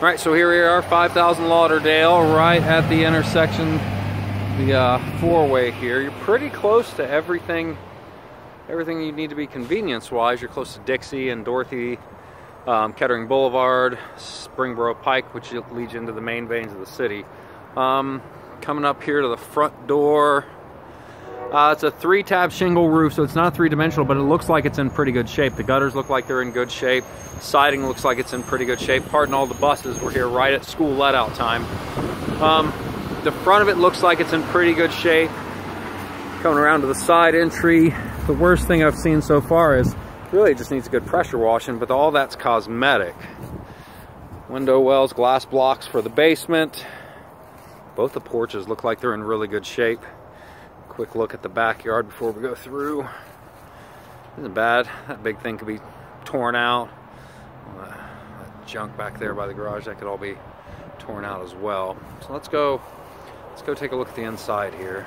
Alright, so here we are, 5000 Lauderdale, right at the intersection, the four-way here. You're pretty close to everything you need to be convenience-wise. You're close to Dixie and Dorothy, Kettering Boulevard, Springboro Pike, which leads you into the main veins of the city. Coming up here to the front door, it's a 3-tab shingle roof, so it's not three-dimensional, but it looks like it's in pretty good shape. The gutters look like they're in good shape. Siding looks like it's in pretty good shape. Pardon all the buses, we're here right at school let-out time. The front of it looks like it's in pretty good shape. Coming around to the side entry, the worst thing I've seen so far is really it just needs a good pressure washing, but all that's cosmetic. Window wells, glass blocks for the basement. Both the porches look like they're in really good shape. Quick look at the backyard before we go through. Isn't bad. That big thing could be torn out. That junk back there by the garage, that could all be torn out as well. So let's go take a look at the inside here.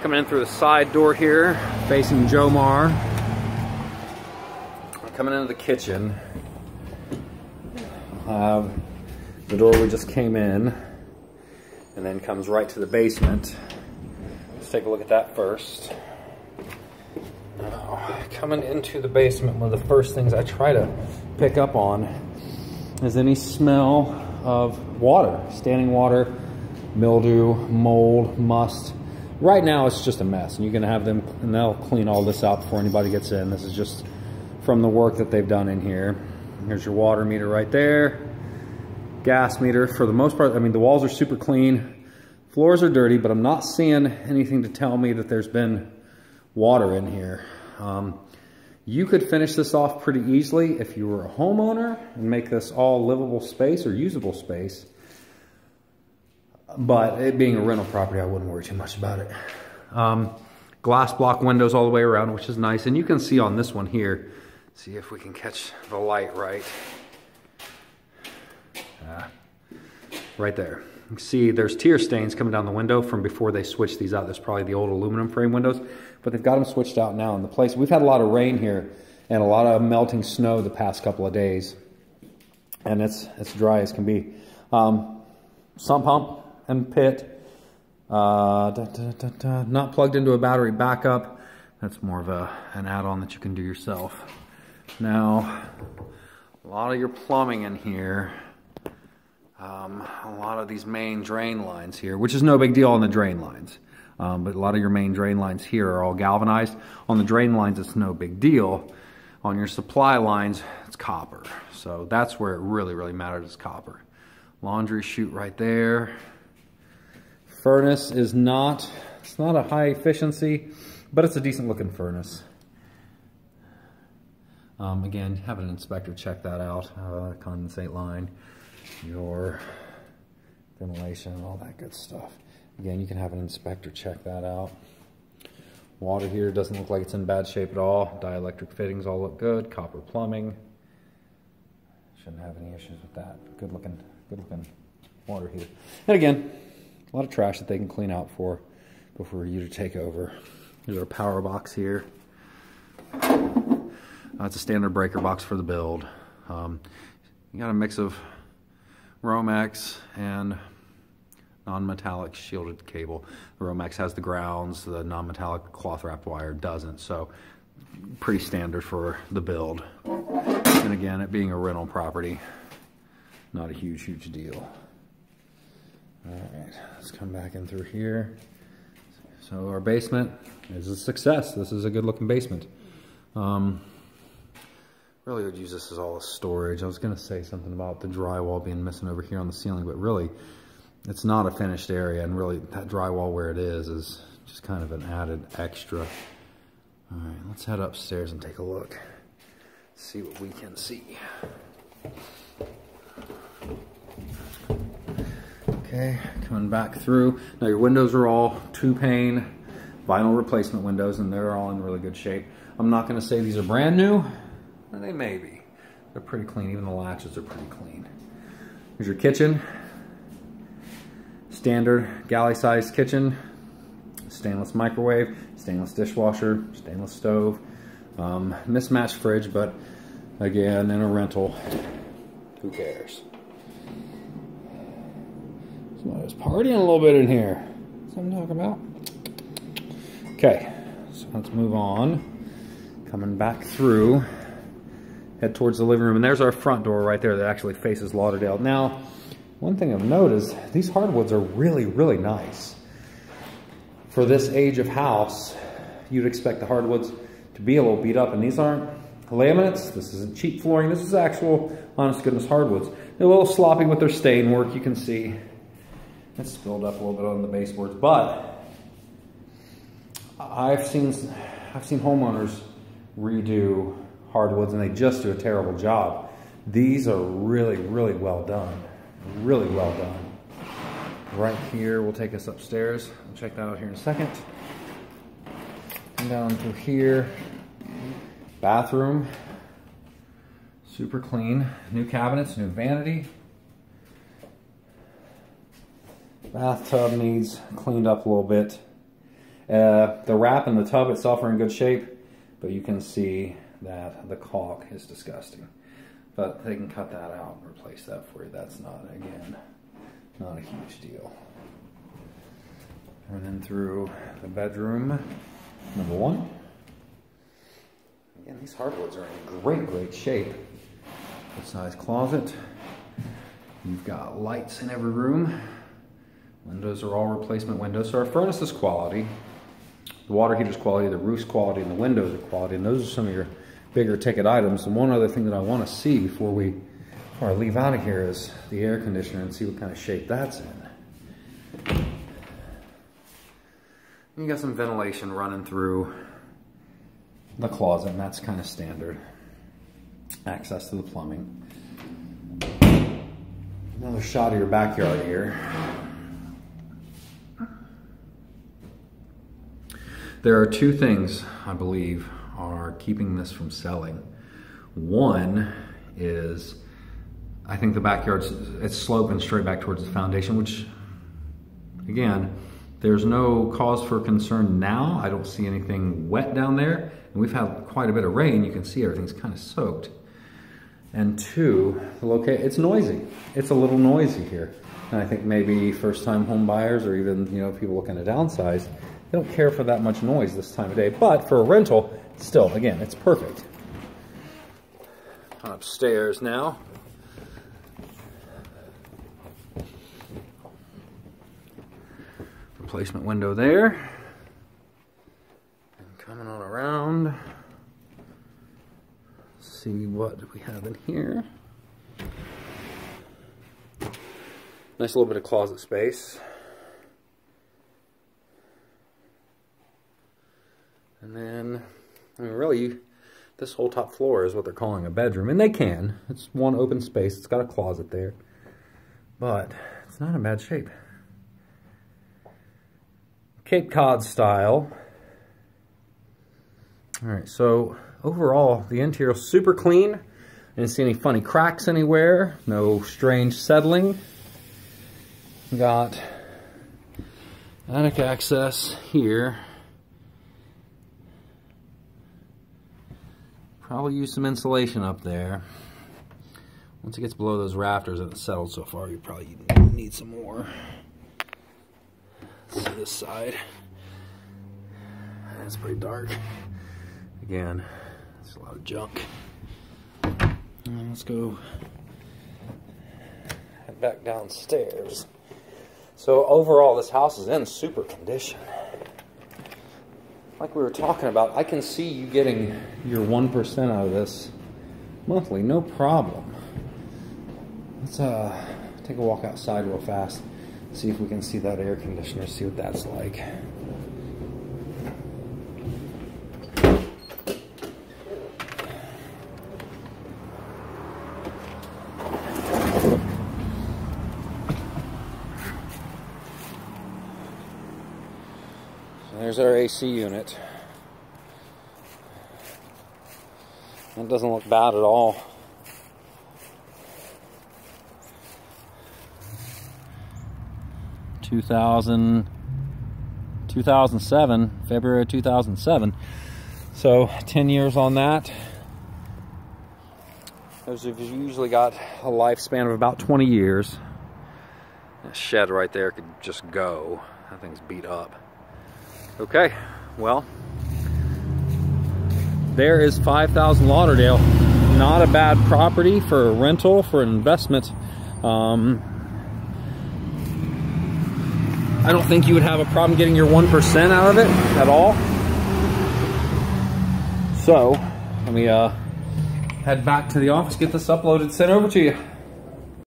Coming in through the side door here, facing Jomar. Coming into the kitchen. The door we just came in, and then comes right to the basement. Let's take a look at that first. Now, coming into the basement, one of the first things I try to pick up on is any smell of water, standing water, mildew, mold, must. Right now it's just a mess, and you can have them, and they'll clean all this out before anybody gets in. This is just from the work that they've done in here. Here's your water meter right there. Gas meter for the most part. I mean, the walls are super clean. Floors are dirty, but I'm not seeing anything to tell me that there's been water in here. You could finish this off pretty easily if you were a homeowner and make this all livable space or usable space. But it being a rental property, I wouldn't worry too much about it. Glass block windows all the way around, which is nice. And you can see on this one here, see if we can catch the light right. Right there. You can see there's tear stains coming down the window from before they switched these out. There's probably the old aluminum frame windows, but they've got them switched out now in the place. We've had a lot of rain here and a lot of melting snow the past couple of days, and it's dry as can be. Sump pump and pit, not plugged into a battery backup. That's more of an add-on that you can do yourself. Now, a lot of your plumbing in here, a lot of these main drain lines here, which is no big deal on the drain lines, but a lot of your main drain lines here are all galvanized. On the drain lines, it's no big deal. On your supply lines, it's copper. So that's where it really matters, is copper. Laundry chute right there. Furnace is not a high efficiency, but it's a decent looking furnace. Again, have an inspector check that out. Condensate line, your ventilation, all that good stuff. Again, you can have an inspector check that out. Water here doesn't look like it's in bad shape at all. Dielectric fittings all look good. Copper plumbing. Shouldn't have any issues with that. Good looking water here. And again, a lot of trash that they can clean out before you to take over. There's our power box here. It's a standard breaker box for the build. You got a mix of Romex and non-metallic shielded cable. The Romex has the grounds, the non-metallic cloth wrapped wire doesn't, so pretty standard for the build. And again, it being a rental property, not a huge deal. Alright, let's come back in through here. So our basement is a success. This is a good looking basement. Really would use this as all a storage. I was going to say something about the drywall being missing over here on the ceiling, but really it's not a finished area, and really that drywall where it is just kind of an added extra. Alright, let's head upstairs and take a look. See what we can see. Okay, coming back through. Now your windows are all 2-pane vinyl replacement windows, and they're all in really good shape. I'm not going to say these are brand new. They may be. They're pretty clean. Even the latches are pretty clean. Here's your kitchen. Standard galley-sized kitchen. Stainless microwave, stainless dishwasher, stainless stove. Mismatched fridge, but again, in a rental, who cares? Somebody's partying a little bit in here. That's what I'm talking about. Okay, so let's move on. Coming back through, head towards the living room, and there's our front door right there that actually faces Lauderdale. Now, one thing I've noticed, these hardwoods are really, really nice. For this age of house, you'd expect the hardwoods to be a little beat up, and these aren't laminates. This isn't cheap flooring. This is actual, honest goodness hardwoods. They're a little sloppy with their stain work, you can see. It's spilled up a little bit on the baseboards, but I've seen homeowners redo hardwoods and they just do a terrible job. These are really, really well done. Really well done. Right here will take us upstairs. We'll check that out here in a second. And down through here, bathroom, super clean. New cabinets, new vanity. Bathtub needs cleaned up a little bit. The wrap in the tub itself are in good shape, but you can see that the caulk is disgusting. But they can cut that out and replace that for you. That's not, again, not a huge deal. And then through the bedroom, number one. Again, these hardwoods are in great, great shape. Good size closet. You've got lights in every room. Windows are all replacement windows. So our furnace is quality. The water heater's quality, the roof's quality, and the windows are quality. And those are some of your bigger ticket items. And one other thing that I want to see before I leave out of here is the air conditioner and see what kind of shape that's in. You got some ventilation running through the closet, and that's kind of standard. Access to the plumbing. Another shot of your backyard here. There are two things, I believe, are keeping this from selling. One is, I think the backyard's it's sloping straight back towards the foundation, which, again, there's no cause for concern now. I don't see anything wet down there. And we've had quite a bit of rain. You can see everything's kind of soaked. And two, it's noisy. It's a little noisy here. And I think maybe first-time home buyers or even people looking to downsize, they don't care for that much noise this time of day. But for a rental, still, again, it's perfect. Upstairs now. Replacement window there. And coming on around. See what we have in here. Nice little bit of closet space. And then, really, this whole top floor is what they're calling a bedroom. And they can. It's one open space. It's got a closet there. But it's not in bad shape. Cape Cod style. Alright, so overall, the interior is super clean. I didn't see any funny cracks anywhere. No strange settling. Got attic access here. Probably use some insulation up there. Once it gets below those rafters and it's settled so far, you probably need some more. Let's see this side. It's pretty dark. Again, there's a lot of junk. And let's go head back downstairs. So overall, this house is in super condition. Like we were talking about, I can see you getting your 1% out of this monthly, no problem. Let's take a walk outside real fast, see if we can see that air conditioner, see what that's like. There's our AC unit. It doesn't look bad at all. (2007), February 2007. So 10 years on that. It Those have usually got a lifespan of about 20 years. That shed right there could just go. That thing's beat up. Okay, well, there is 5,000 Lauderdale. Not a bad property for a rental, for an investment. I don't think you would have a problem getting your 1% out of it at all. So, let me head back to the office, get this uploaded, sent over to you.